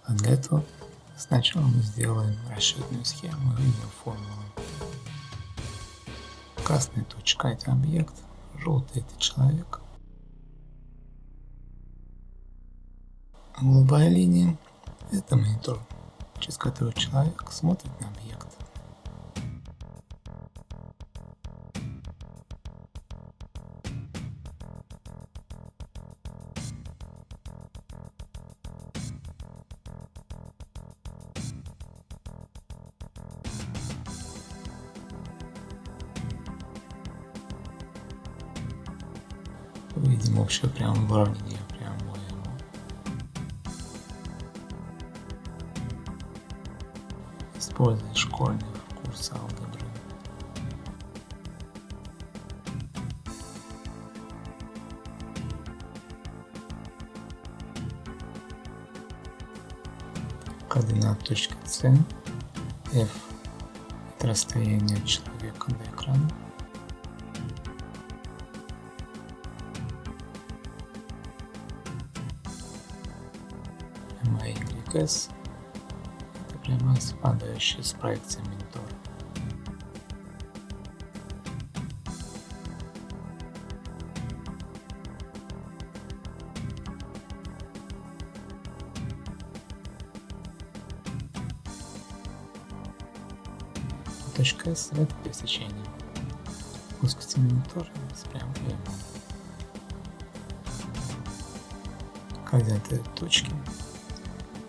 А для этого сначала мы сделаем расчетную схему и ее формулу. Красная точка – это объект, желтый – это человек. А голубая линия – это монитор, через который человек смотрит на объект. Увидим общее прямое уравнение прямой. Используя школьный курс алгебры. Координат точки С, F – это расстояние от человека до экрана. Прямая YS – это прямая, совпадающая с проекцией монитора. Точка S – это пересечение плоскости монитора с прямой прямой. Координаты точки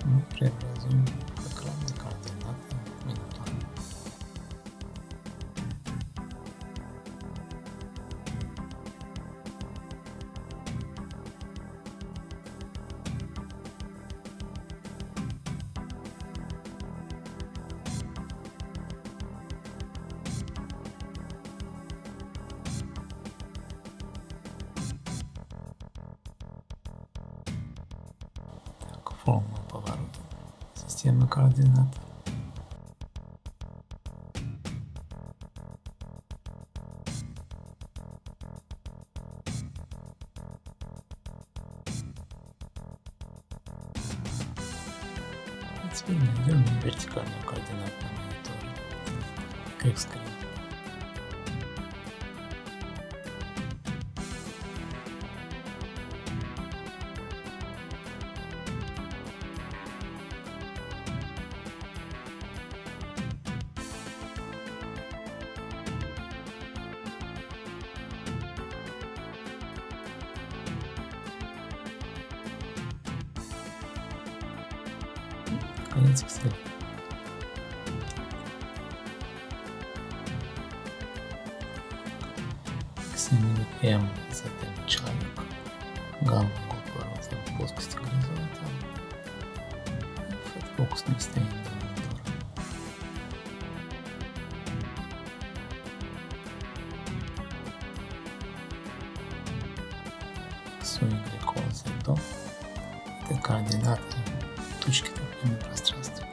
мы преобразуем в экранные координаты монитора. Формула поворота системы координат. А теперь найдем вертикальную координату на мониторе. X'. Конец Excel. X-именно M – это человек, гамма – угол поворота в плоскости горизонта, F – это фокусное расстояние до монитора. X, Y, Z – это координаты точки в пространстве.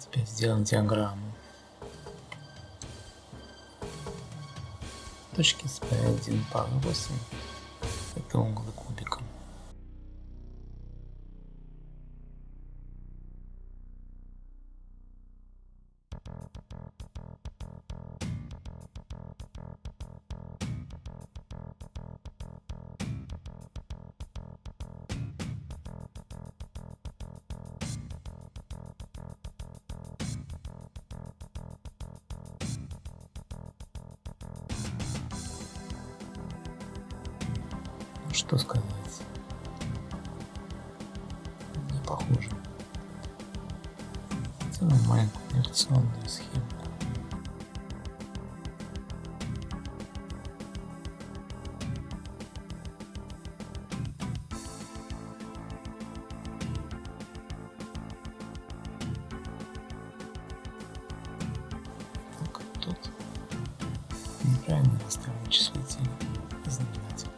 Теперь сделаем диаграмму. Точки с P1 по 8 – это углы кубика. Что сказать? Не похоже. Сделаем маленькую инверсионную схему. правильно настраиваем числитель и знаменатель.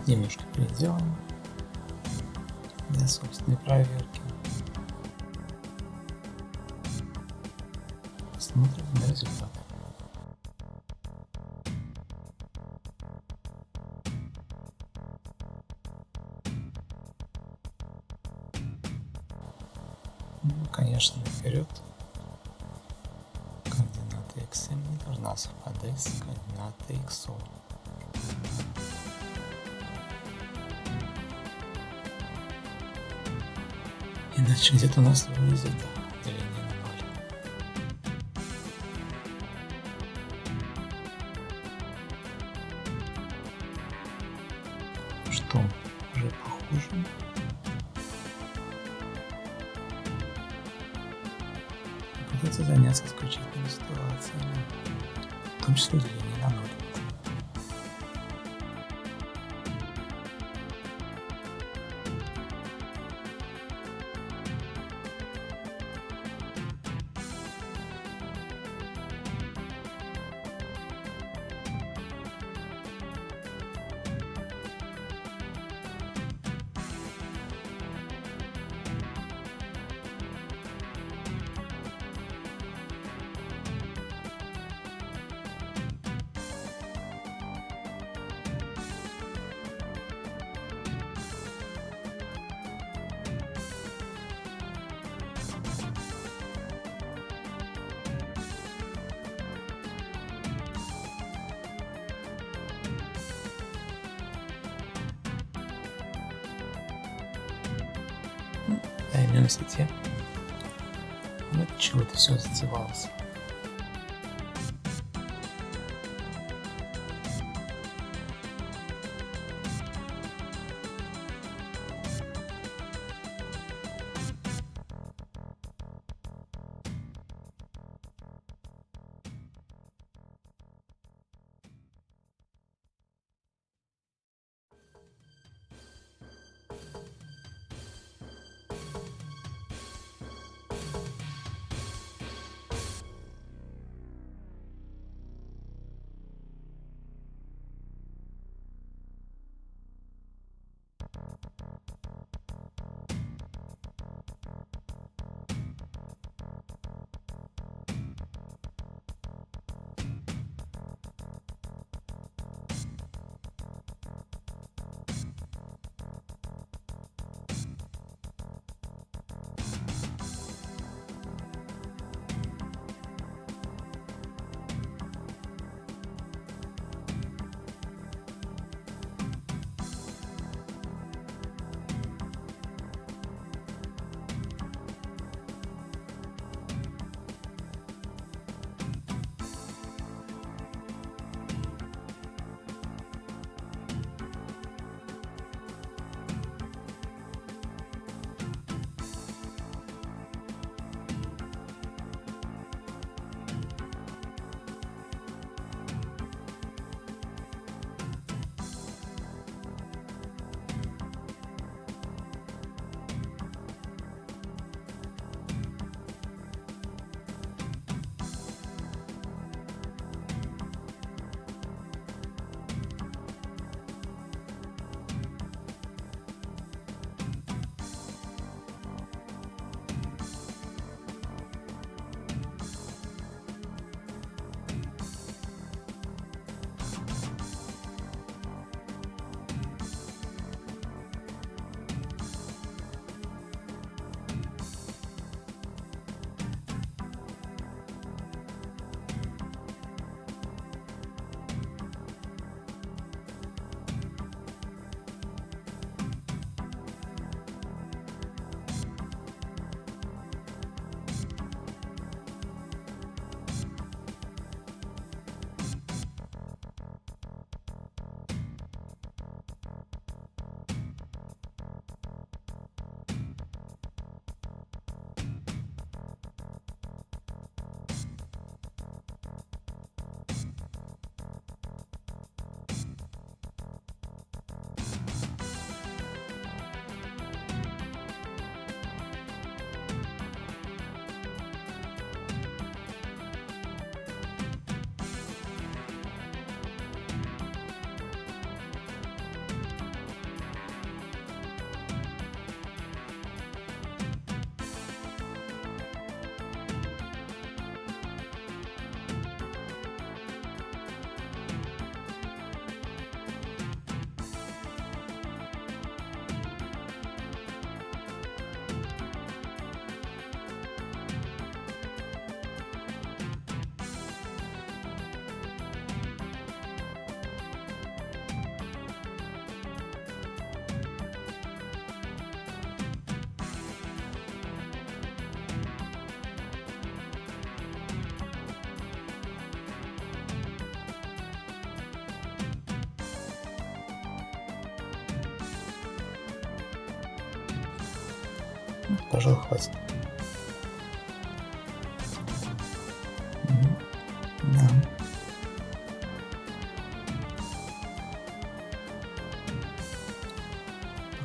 Немножко переделаем для собственной проверки. Посмотрим на результаты. Ну, конечно, вперед. Координата x не должна совпадать с координатой x. Иначе где-то у нас вылезет деление на 0. Что уже похоже. Придется заняться исключительными ситуациями, в том числе деление на 0. Займемся тем, от чего это все затевалось. Пожалуй, хватит. Да.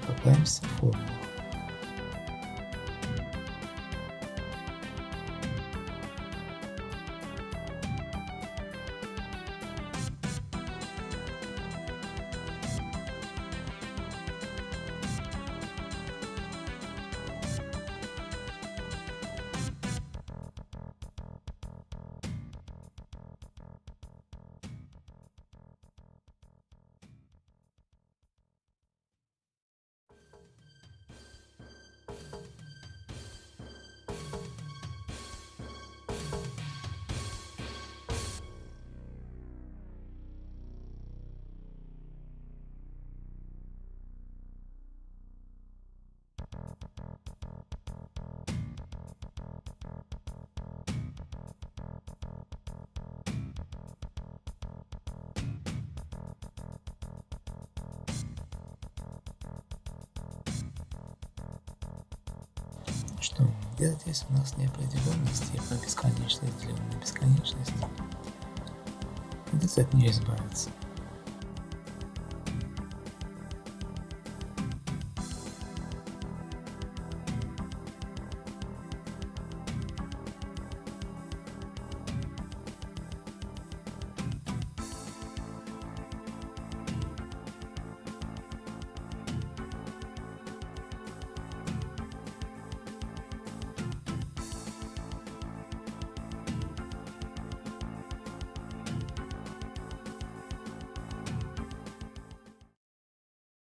Покопаемся в формулах. Что делать, если у нас неопределенность и бесконечность, деленная на бесконечность? Придется от нее избавиться.